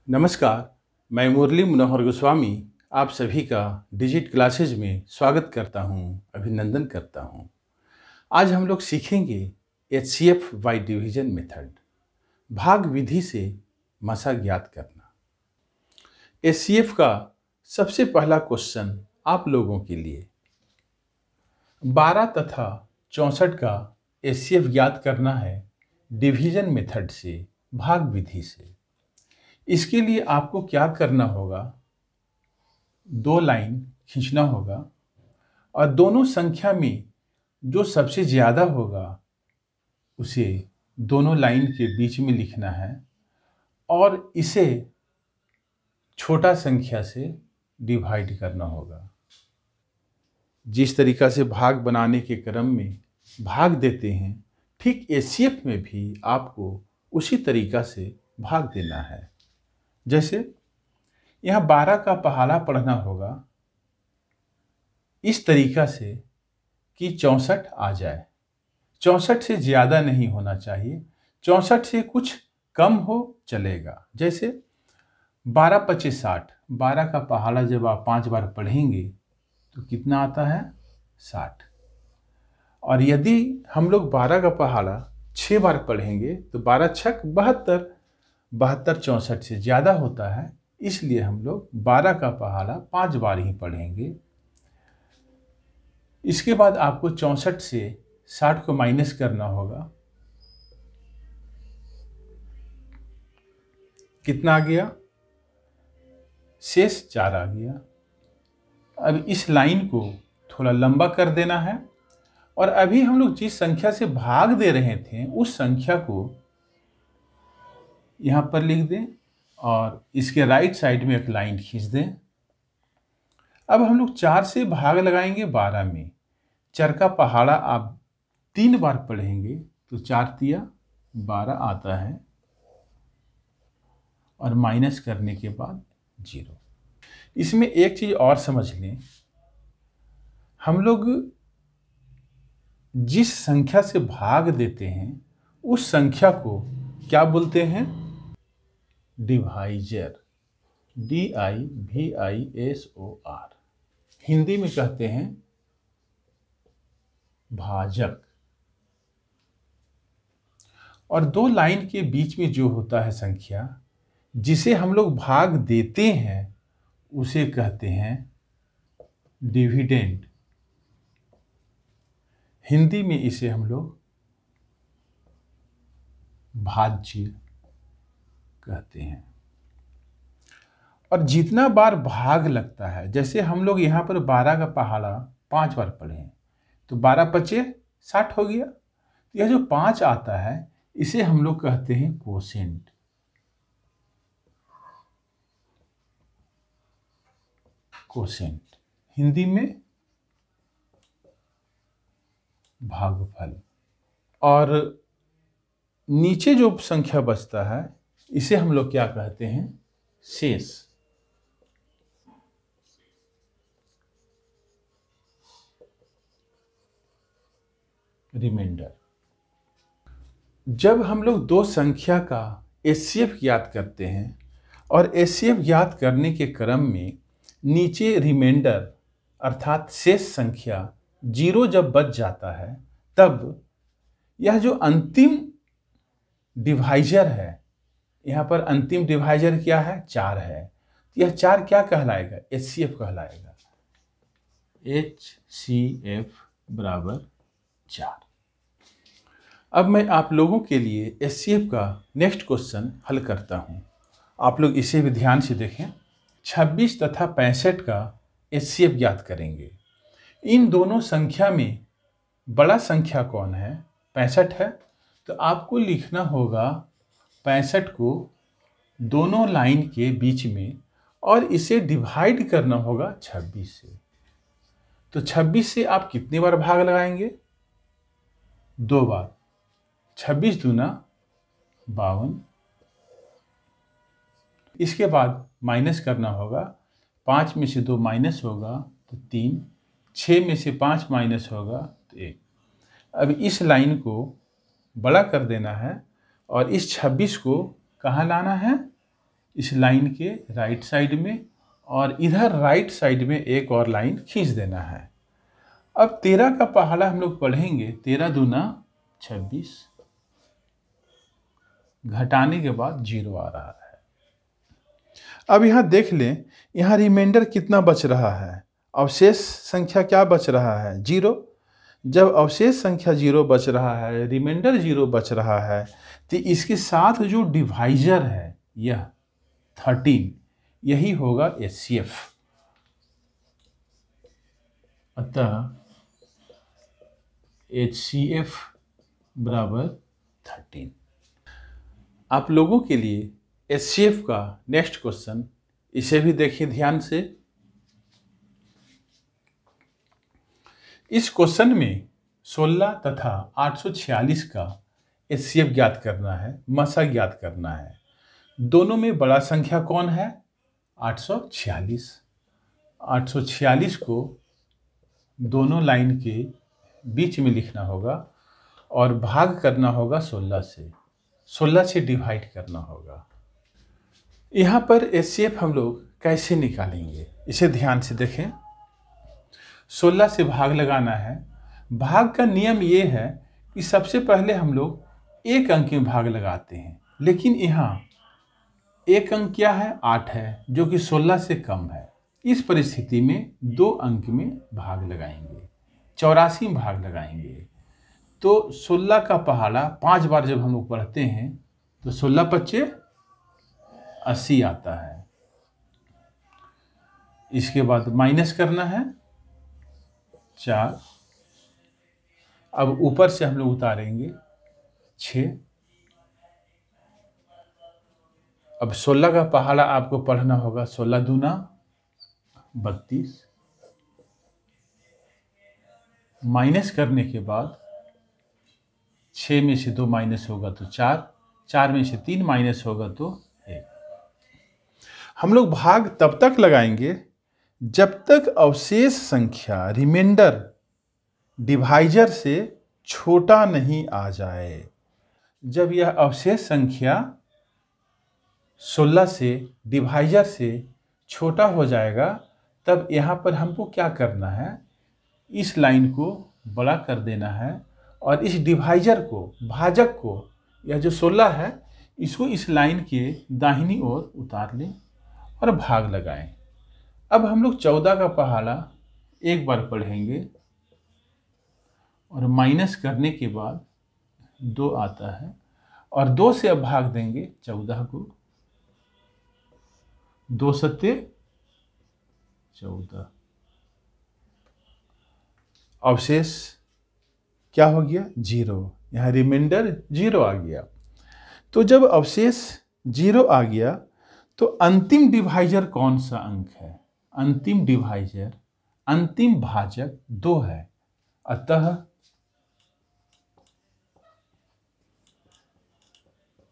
नमस्कार, मैं मुरली मनोहर गोस्वामी आप सभी का डिजिट क्लासेज में स्वागत करता हूं, अभिनंदन करता हूं। आज हम लोग सीखेंगे HCF बाय डिवीजन मेथड, भाग विधि से मसा ज्ञात करना। HCF का सबसे पहला क्वेश्चन आप लोगों के लिए 12 तथा 64 का HCF ज्ञात करना है डिवीजन मेथड से, भाग विधि से। इसके लिए आपको क्या करना होगा, 2 लाइन खींचना होगा और दोनों संख्या में जो सबसे ज़्यादा होगा उसे दोनों लाइन के बीच में लिखना है और इसे छोटा संख्या से डिवाइड करना होगा। जिस तरीका से भाग बनाने के क्रम में भाग देते हैं, ठीक HCF में भी आपको उसी तरीका से भाग देना है। जैसे यहाँ 12 का पहाड़ा पढ़ना होगा इस तरीका से कि 64 आ जाए। 64 से ज़्यादा नहीं होना चाहिए, 64 से कुछ कम हो चलेगा। जैसे 12 25 60, 12 का पहाड़ा जब आप 5 बार पढ़ेंगे तो कितना आता है, 60। और यदि हम लोग 12 का पहाड़ा 6 बार पढ़ेंगे तो 12 छक 72, 72 64 से ज़्यादा होता है, इसलिए हम लोग 12 का पहाड़ा 5 बार ही पढ़ेंगे। इसके बाद आपको 64 से 60 को माइनस करना होगा। कितना आ गया, शेष 4 आ गया। अब इस लाइन को थोड़ा लंबा कर देना है और अभी हम लोग जिस संख्या से भाग दे रहे थे उस संख्या को यहाँ पर लिख दें और इसके राइट साइड में एक लाइन खींच दें। अब हम लोग 4 से भाग लगाएंगे 12 में। 4 का पहाड़ा आप 3 बार पढ़ेंगे तो 4 तिया 12 आता है और माइनस करने के बाद 0। इसमें एक चीज़ और समझ लें, हम लोग जिस संख्या से भाग देते हैं उस संख्या को क्या बोलते हैं, डिवाइजर, DIVISOR। हिंदी में कहते हैं भाजक। और 2 लाइन के बीच में जो होता है संख्या जिसे हम लोग भाग देते हैं उसे कहते हैं डिविडेंड। हिंदी में इसे हम लोग भाज्य कहते हैं। और जितना बार भाग लगता है, जैसे हम लोग यहाँ पर 12 का पहाड़ा 5 बार पढ़े तो 12 पचे 60 हो गया। यह जो 5 आता है इसे हम लोग कहते हैं कोसेंट। कोसेंट हिंदी में भागफल। और नीचे जो संख्या बचता है इसे हम लोग क्या कहते हैं, शेष। रिमाइंडर। जब हम लोग 2 संख्या का HCF ज्ञात करते हैं और HCF ज्ञात करने के क्रम में नीचे रिमाइंडर अर्थात शेष संख्या 0 जब बच जाता है, तब यह जो अंतिम डिवाइजर है, यहाँ पर अंतिम डिवाइजर क्या है, 4 है। यह 4 क्या कहलाएगा, HCF कहलाएगा। HCF बराबर 4। अब मैं आप लोगों के लिए HCF का नेक्स्ट क्वेश्चन हल करता हूँ। आप लोग इसे भी ध्यान से देखें। 26 तथा 65 का HCF ज्ञात करेंगे। इन दोनों संख्या में बड़ा संख्या कौन है, 65 है। तो आपको लिखना होगा 65 को दोनों लाइन के बीच में और इसे डिवाइड करना होगा 26 से। तो 26 से आप कितनी बार भाग लगाएंगे, 2 बार। 26 दूना 52। इसके बाद माइनस करना होगा, 5 में से 2 माइनस होगा तो 3, 6 में से 5 माइनस होगा तो 1। अब इस लाइन को बड़ा कर देना है और इस 26 को कहाँ लाना है, इस लाइन के राइट साइड में, और इधर राइट साइड में एक और लाइन खींच देना है। अब 13 का पहाड़ा हम लोग पढ़ेंगे, 13 दूना 26, घटाने के बाद 0 आ रहा है। अब यहाँ देख लें, यहाँ रिमाइंडर कितना बच रहा है, अवशेष संख्या क्या बच रहा है, 0। जब अवशेष संख्या 0 बच रहा है, रिमाइंडर 0 बच रहा है, तो इसके साथ जो डिवाइजर है यह 13, यही होगा HCF। अतः HCF बराबर 13। आप लोगों के लिए HCF का नेक्स्ट क्वेश्चन, इसे भी देखिए ध्यान से। इस क्वेश्चन में 16 तथा 846 का HCF ज्ञात करना है, मसा ज्ञात करना है। दोनों में बड़ा संख्या कौन है, 846। 846 को दोनों लाइन के बीच में लिखना होगा और भाग करना होगा 16 से, 16 से डिवाइड करना होगा। यहाँ पर HCF हम लोग कैसे निकालेंगे, इसे ध्यान से देखें। 16 से भाग लगाना है। भाग का नियम ये है कि सबसे पहले हम लोग एक अंक में भाग लगाते हैं, लेकिन यहाँ एक अंक क्या है, 8 है, जो कि 16 से कम है। इस परिस्थिति में 2 अंक में भाग लगाएंगे, 84 में भाग लगाएंगे। तो 16 का पहाड़ा 5 बार जब हम लोग पढ़ते हैं तो 16 पच्चे 80 आता है। इसके बाद माइनस करना है 4, अब ऊपर से हम लोग उतारेंगे 6। अब 16 का पहाड़ा आपको पढ़ना होगा, 16 दूना 32, माइनस करने के बाद 6 में से 2 माइनस होगा तो 4, 4 में से 3 माइनस होगा तो 1। हम लोग भाग तब तक लगाएंगे जब तक अवशेष संख्या रिमाइंडर डिवाइजर से छोटा नहीं आ जाए। जब यह अवशेष संख्या 16 से डिवाइजर से छोटा हो जाएगा, तब यहाँ पर हमको क्या करना है, इस लाइन को बड़ा कर देना है और इस डिवाइजर को, भाजक को, यह जो 16 है इसको इस लाइन के दाहिनी ओर उतार लें और भाग लगाएं। अब हम लोग 14 का पहाड़ा एक बार पढ़ेंगे और माइनस करने के बाद 2 आता है और 2 से अब भाग देंगे 14 को, 2 सत्ते 14। अवशेष क्या हो गया, 0। यहाँ रिमाइंडर 0 आ गया। तो जब अवशेष 0 आ गया तो अंतिम डिवाइजर कौन सा अंक है, अंतिम डिवाइजर, अंतिम भाजक 2 है। अतः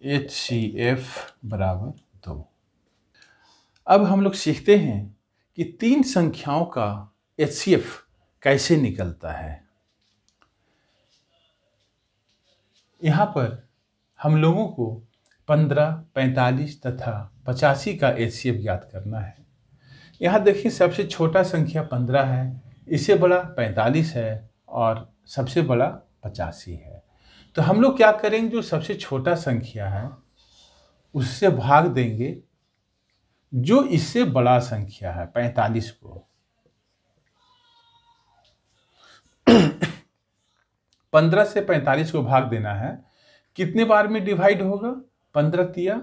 HCF बराबर 2। अब हम लोग सीखते हैं कि 3 संख्याओं का HCF कैसे निकलता है। यहाँ पर हम लोगों को 15, 45 तथा 85 का HCF ज्ञात करना है। यहाँ देखिए, सबसे छोटा संख्या 15 है, इससे बड़ा 45 है और सबसे बड़ा 85 है। तो हम लोग क्या करेंगे, जो सबसे छोटा संख्या है उससे भाग देंगे जो इससे बड़ा संख्या है 45 को। 15 से 45 को भाग देना है, कितने बार में डिवाइड होगा, 15 तिया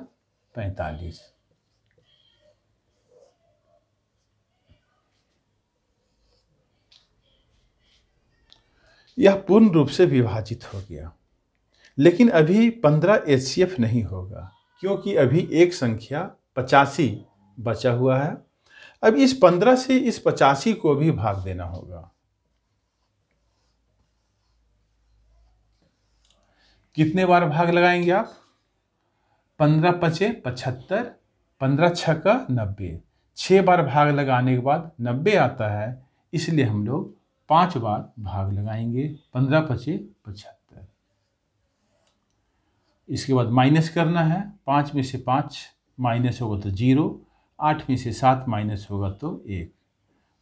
45। यह पूर्ण रूप से विभाजित हो गया, लेकिन अभी 15 HCF नहीं होगा क्योंकि अभी एक संख्या 85 बचा हुआ है। अब इस 15 से इस 85 को भी भाग देना होगा। कितने बार भाग लगाएंगे आप, 15 पचे 75, 15 छक्का 90, 6 बार भाग लगाने के बाद 90 आता है, इसलिए हम लोग 5 बार भाग लगाएंगे, 15 पचे 75। इसके बाद माइनस करना है, 5 में से 5 माइनस होगा तो 0, 8 में से 7 माइनस होगा तो 1।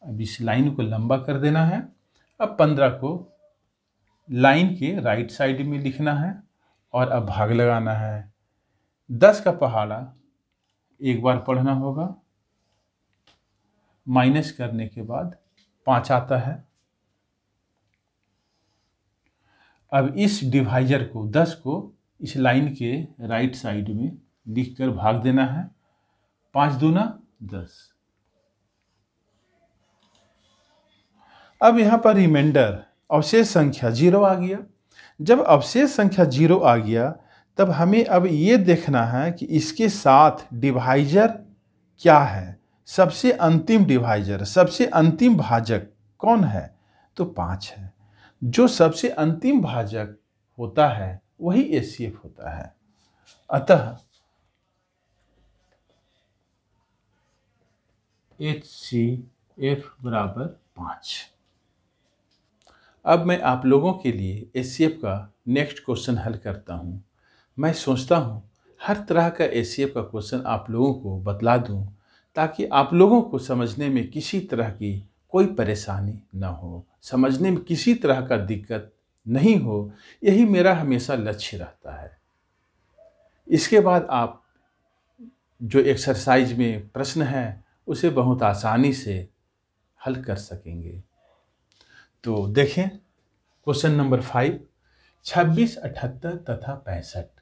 अब इस लाइन को लंबा कर देना है। अब 15 को लाइन के राइट साइड में लिखना है और अब भाग लगाना है। 10 का पहाड़ा एक बार पढ़ना होगा, माइनस करने के बाद 5 आता है। अब इस डिवाइजर को 10 को इस लाइन के राइट साइड में लिखकर भाग देना है। 5 दूना 10। अब यहाँ पर रिमाइंडर अवशेष संख्या 0 आ गया। जब अवशेष संख्या 0 आ गया तब हमें अब ये देखना है कि इसके साथ डिवाइजर क्या है। सबसे अंतिम डिवाइजर, सबसे अंतिम भाजक कौन है? तो 5 है। जो सबसे अंतिम भाजक होता है वही HCF होता है। अतः HCF बराबर 5। अब मैं आप लोगों के लिए HCF का नेक्स्ट क्वेश्चन हल करता हूँ। मैं सोचता हूँ हर तरह का HCF का क्वेश्चन आप लोगों को बतला दूँ ताकि आप लोगों को समझने में किसी तरह की कोई परेशानी न हो, समझने में किसी तरह का दिक्कत नहीं हो। यही मेरा हमेशा लक्ष्य रहता है। इसके बाद आप जो एक्सरसाइज में प्रश्न है उसे बहुत आसानी से हल कर सकेंगे। तो देखें क्वेश्चन नंबर 5, 26, 78 तथा 65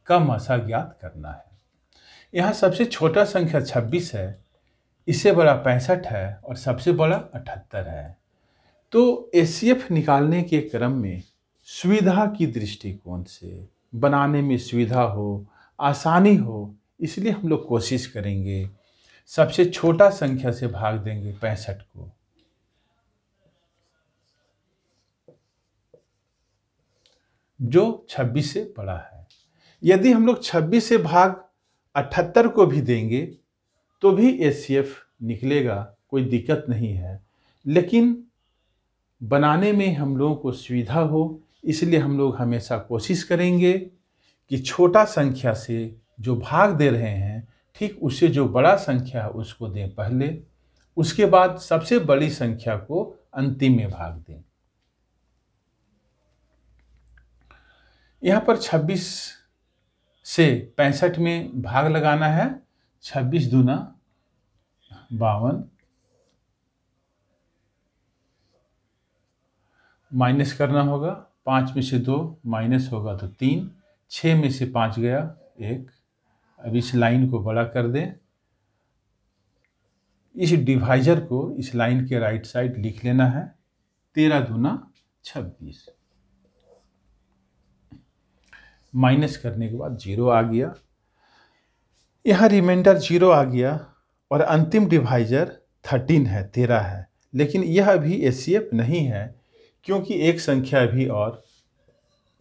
का मसा ज्ञात करना है। यहाँ सबसे छोटा संख्या 26 है, इससे बड़ा 65 है और सबसे बड़ा 78 है। तो HCF निकालने के क्रम में सुविधा की दृष्टिकोण से, बनाने में सुविधा हो, आसानी हो, इसलिए हम लोग कोशिश करेंगे सबसे छोटा संख्या से भाग देंगे 65 को। जो 26 से बड़ा है। यदि हम लोग 26 से भाग 78 को भी देंगे तो भी HCF निकलेगा, कोई दिक्कत नहीं है। लेकिन बनाने में हम लोगों को सुविधा हो, इसलिए हम लोग हमेशा कोशिश करेंगे कि छोटा संख्या से जो भाग दे रहे हैं ठीक उससे जो बड़ा संख्या है उसको दें पहले, उसके बाद सबसे बड़ी संख्या को अंतिम में भाग दें। यहाँ पर 26 से 65 में भाग लगाना है। 26 दूना 52, माइनस करना होगा। 5 में से 2 माइनस होगा तो 3, 6 में से 5 गया 1। अब इस लाइन को बड़ा कर दें। इस डिवाइजर को इस लाइन के राइट साइड लिख लेना है। 13 दूना 26, माइनस करने के बाद 0 आ गया। यहाँ रिमाइंडर 0 आ गया और अंतिम डिवाइजर 13 है, 13 है। लेकिन यह अभी HCF नहीं है क्योंकि एक संख्या भी और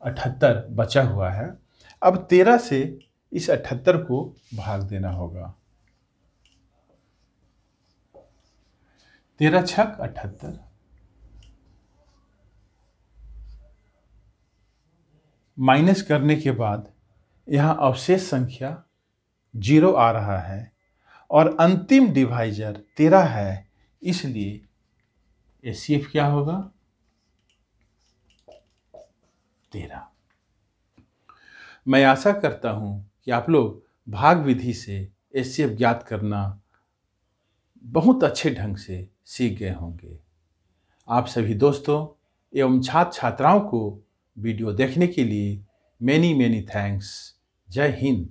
78 बचा हुआ है। अब 13 से इस 78 को भाग देना होगा। 13 छक 78, माइनस करने के बाद यहाँ अवशेष संख्या 0 आ रहा है और अंतिम डिवाइजर 13 है, इसलिए HCF क्या होगा? 13। मैं आशा करता हूँ कि आप लोग भाग विधि से HCF ज्ञात करना बहुत अच्छे ढंग से सीख गए होंगे। आप सभी दोस्तों एवं छात्र छात्राओं को वीडियो देखने के लिए मैनी थैंक्स। जय हिंद।